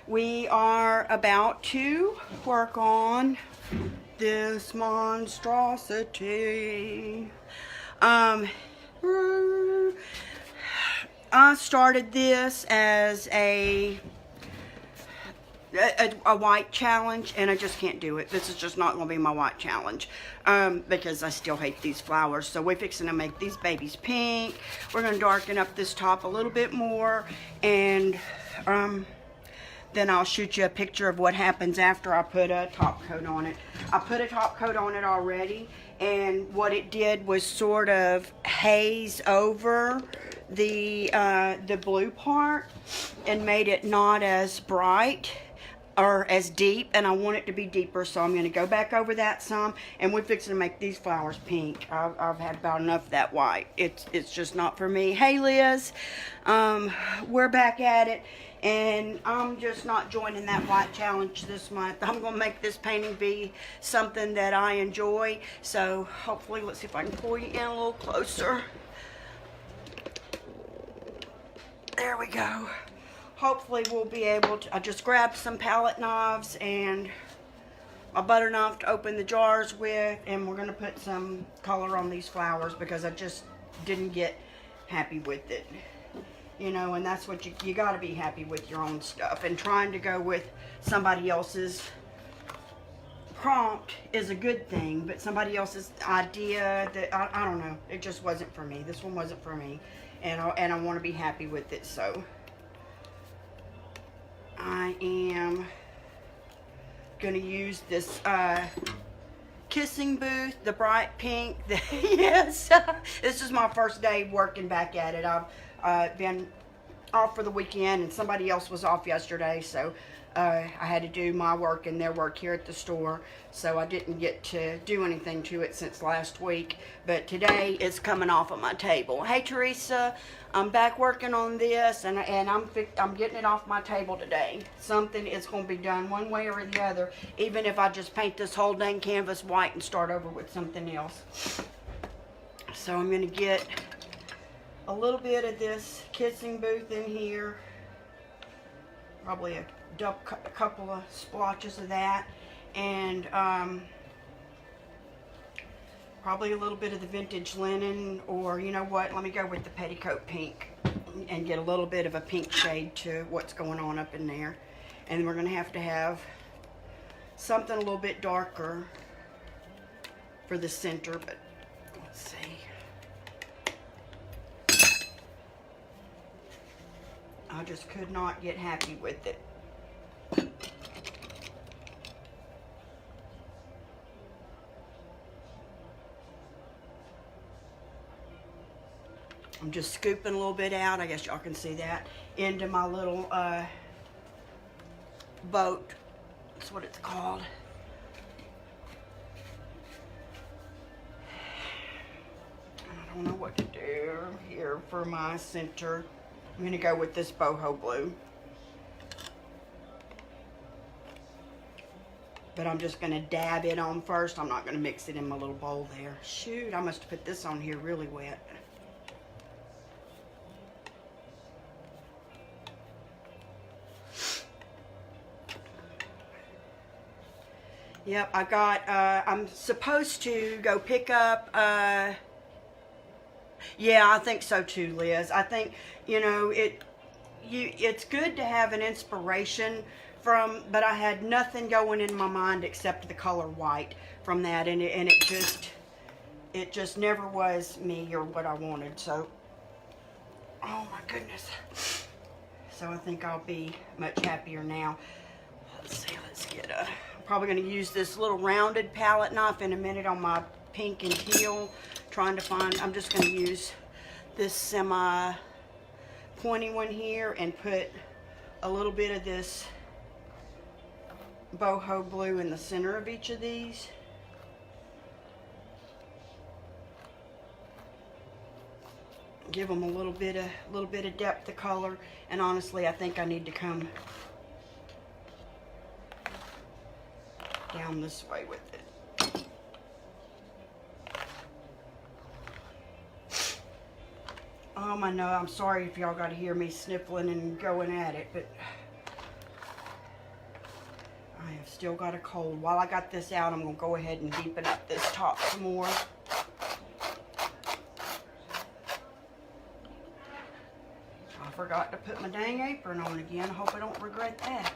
We are about to work on this monstrosity. I started this as a white challenge, and I just can't do it. This is just not going to be my white challenge because I still hate these flowers. So we're fixing to make these babies pink. We're going to darken up this top a little bit more, and then I'll shoot you a picture of what happens after I put a top coat on it. I put a top coat on it already, and what it did was sort of haze over the blue part and made it not as bright or as deep, and I want it to be deeper, so I'm going to go back over that some, and we're fixing to make these flowers pink. I've had about enough of that white. It's just not for me. Hey Liz, we're back at it, and I'm just not joining that white challenge this month. I'm going to make this painting be something that I enjoy, so hopefully, let's see if I can pull you in a little closer. There we go. Hopefully we'll be able to, I just grabbed some palette knives and a butter knife to open the jars with, and we're going to put some color on these flowers because I just didn't get happy with it. You know, and that's what you got to be happy with your own stuff, and trying to go with somebody else's prompt is a good thing, but somebody else's idea, that I don't know, it just wasn't for me. This one wasn't for me, and I want to be happy with it. So I am going to use this Kissing Booth, the bright pink. Yes, this is my first day working back at it. I've been off for the weekend, and somebody else was off yesterday, so I had to do my work and their work here at the store, so I didn't get to do anything to it since last week, but today it's coming off of my table. Hey Teresa, I'm back working on this, and I'm getting it off my table today. Something is going to be done one way or the other, even if I just paint this whole dang canvas white and start over with something else. So I'm going to get a little bit of this Kissing Booth in here, probably a couple of splotches of that, and probably a little bit of the vintage linen, or you know what, let me go with the petticoat pink and get a little bit of a pink shade to what's going on up in there. And we're going to have something a little bit darker for the center, but let's see. I just could not get happy with it. I'm just scooping a little bit out, I guess y'all can see that, into my little boat. That's what it's called. I don't know what to do here for my center. I'm going to go with this boho blue. But I'm just going to dab it on first. I'm not going to mix it in my little bowl there. Shoot, I must have put this on here really wet. Yep, I got, I'm supposed to go pick up, yeah, I think so too, Liz. I think, you know, it's good to have an inspiration from, but I had nothing going in my mind except the color white from that, and it just never was me or what I wanted. So, oh my goodness. So I think I'll be much happier now. Let's see, let's get a, I'm probably going to use this little rounded palette knife in a minute on my pink and teal, trying to find, I'm just going to use this semi pointy one here and put a little bit of this boho blue in the center of each of these. Give them a little bit of depth of color, and honestly I think I need to come down this way with it. I know, I'm sorry if y'all got to hear me sniffling and going at it, but Still got a cold. While I got this out, I'm going to go ahead and deepen up this top some more. I forgot to put my dang apron on again. I hope I don't regret that.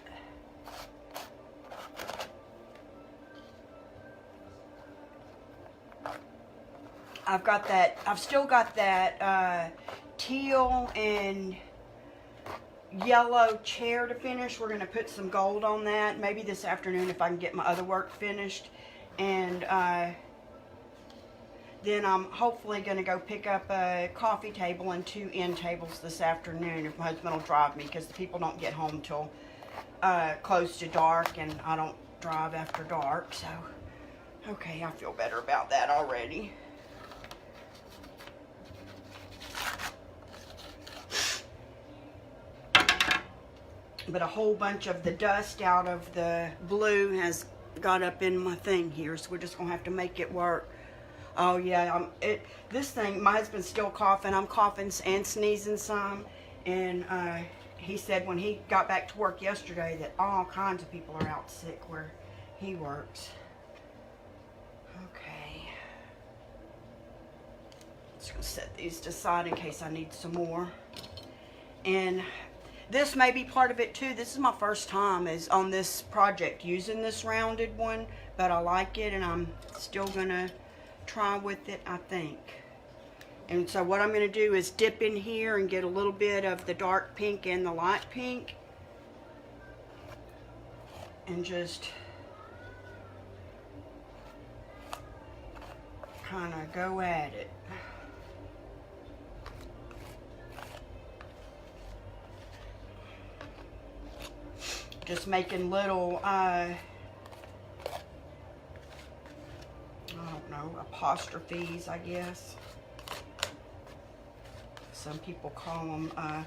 I've still got that teal and yellow chair to finish. We're going to put some gold on that. Maybe this afternoon if I can get my other work finished. And then I'm hopefully going to go pick up a coffee table and 2 end tables this afternoon if my husband will drive me, because the people don't get home till close to dark, and I don't drive after dark. So, okay, I feel better about that already. But a whole bunch of the dust out of the blue has got up in my thing here, so we're just gonna have to make it work. Oh yeah, this thing, my husband's still coughing. I'm coughing and sneezing some, and he said when he got back to work yesterday that all kinds of people are out sick where he works. Okay, just gonna set these to the side in case I need some more. And this may be part of it too. This is my first time on this project using this rounded one, but I like it, and I'm still gonna try with it, I think. And so what I'm gonna do is dip in here and get a little bit of the dark pink and the light pink, and just kind of go at it. Just making little, I don't know, apostrophes, I guess. Some people call them, I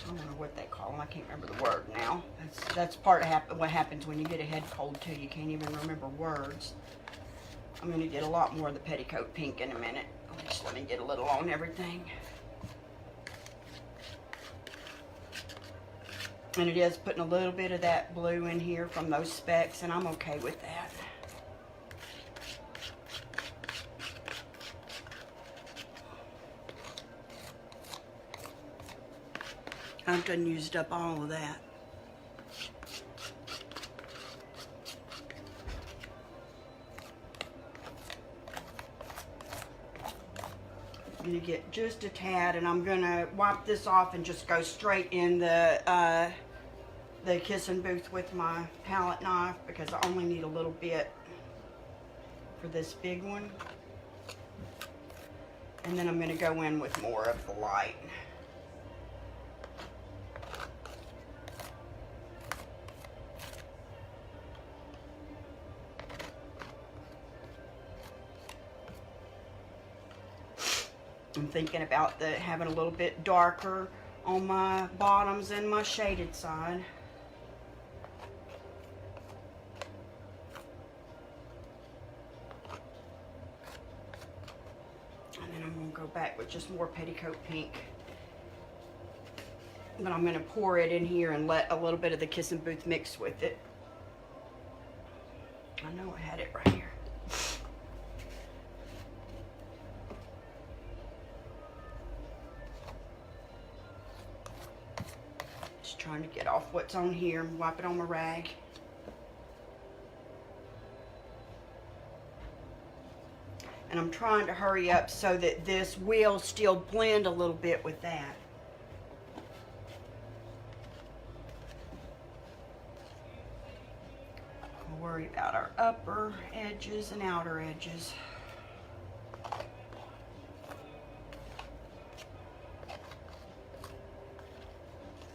don't know what they call them. I can't remember the word now. That's part of what happens when you get a head cold too. You can't even remember words. I'm going to get a lot more of the petticoat pink in a minute. Just let me get a little on everything. And it is putting a little bit of that blue in here from those specks, and I'm okay with that. I've done used up all of that. I'm going to get just a tad, and I'm going to wipe this off and just go straight in the kissing booth with my palette knife, because I only need a little bit for this big one. And then I'm going to go in with more of the light. I'm thinking about having a little bit darker on my bottoms and my shaded side. And then I'm going to go back with just more petticoat pink. But I'm going to pour it in here and let a little bit of the Kissing Booth mix with it. I know I had it right here. Trying to get off what's on here and wipe it on my rag. And I'm trying to hurry up so that this will still blend a little bit with that. I'll worry about our upper edges and outer edges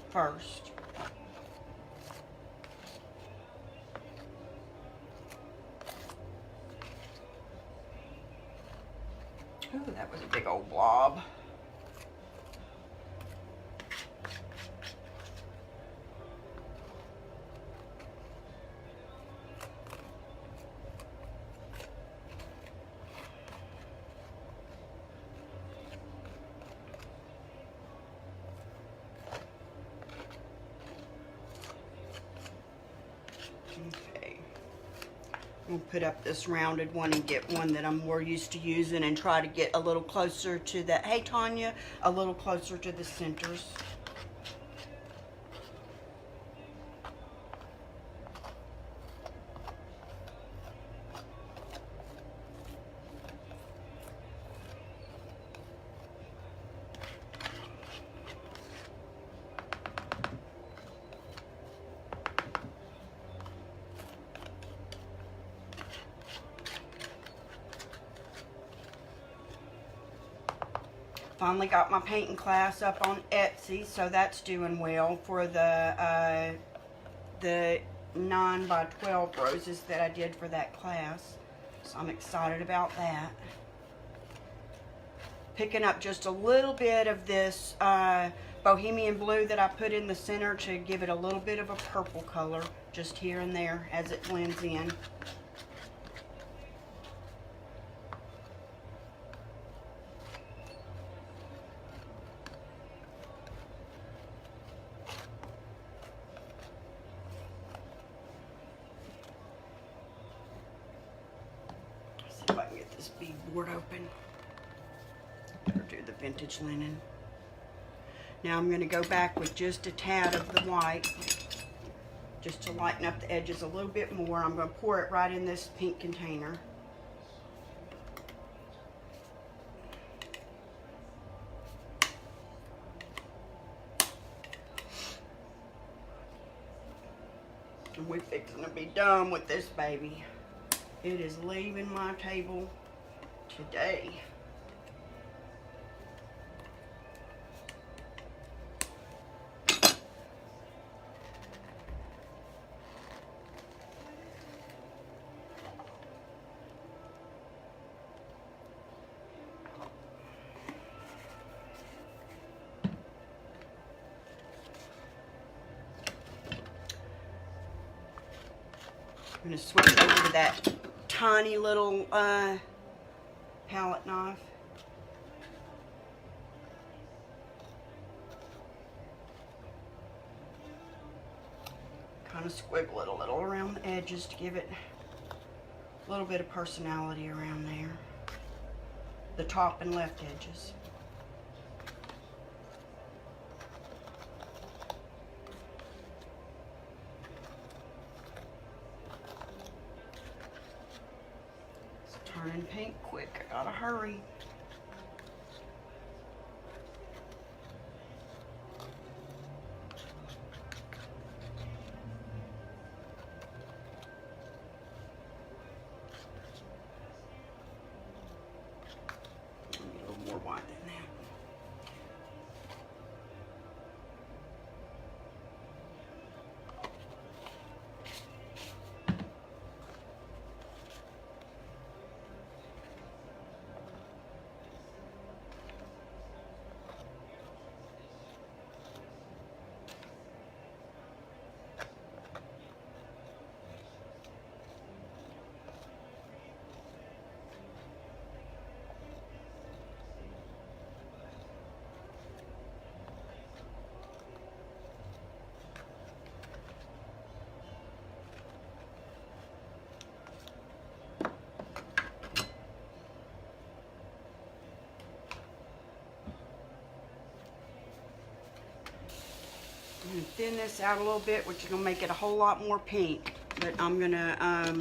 first. Ooh, that was a big old blob. We'll put up this rounded one and get one that I'm more used to using and try to get a little closer to that. Hey, Tanya, a little closer to the centers. Finally got my painting class up on Etsy, so that's doing well for the 9 by 12 roses that I did for that class. So I'm excited about that. Picking up just a little bit of this bohemian blue that I put in the center to give it a little bit of a purple color, just here and there as it blends in. If I can get this beadboard open. Better do the vintage linen. Now I'm going to go back with just a tad of the white, just to lighten up the edges a little bit more. I'm going to pour it right in this pink container. And we're fixing to be done with this baby. It is leaving my table today. I'm going to switch over to that tiny little palette knife. Kind of squiggle it a little around the edges to give it a little bit of personality around there. The top and left edges. Turning pink quick. I gotta hurry. A little more white in there. I'm going to thin this out a little bit, which is going to make it a whole lot more pink. But I'm going to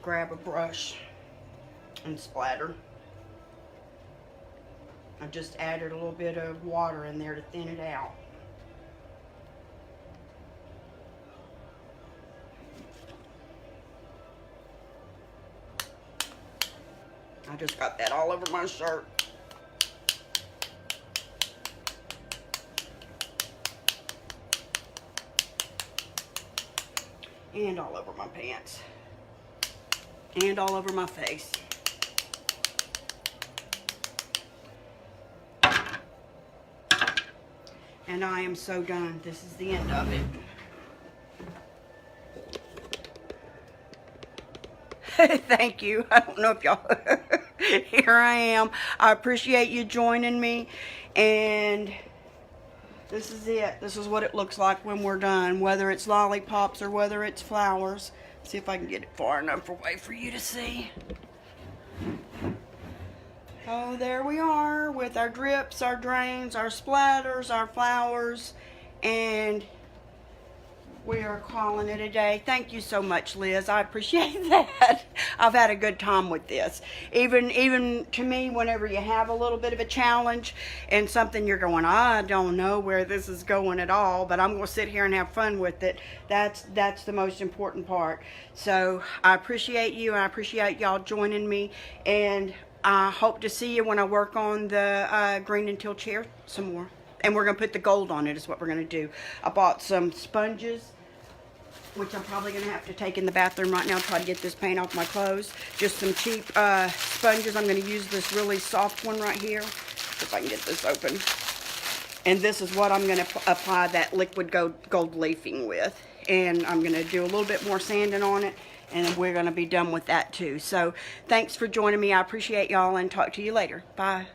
grab a brush and splatter. I just added a little bit of water in there to thin it out. I just got that all over my shirt. And all over my pants. And all over my face. And I am so done. This is the end of it. Thank you. I don't know if y'all... Here I am. I appreciate you joining me. And... this is it. This is what it looks like when we're done. Whether it's lollipops or whether it's flowers. See if I can get it far enough away for you to see. Oh, there we are with our drips, our drains, our splatters, our flowers, and we are calling it a day. Thank you so much, Liz. I appreciate that. I've had a good time with this. Even to me, whenever you have a little bit of a challenge and something you're going, I don't know where this is going at all, but I'm going to sit here and have fun with it. That's the most important part. So I appreciate you, and I appreciate y'all joining me, and I hope to see you when I work on the green and teal chair some more. And we're going to put the gold on it is what we're going to do. I bought some sponges, which I'm probably going to have to take in the bathroom right now, try to get this paint off my clothes. Just some cheap sponges. I'm going to use this really soft one right here. If I can get this open. And this is what I'm going to apply that liquid gold leafing with. And I'm going to do a little bit more sanding on it. And we're going to be done with that too. So thanks for joining me. I appreciate y'all, and talk to you later. Bye.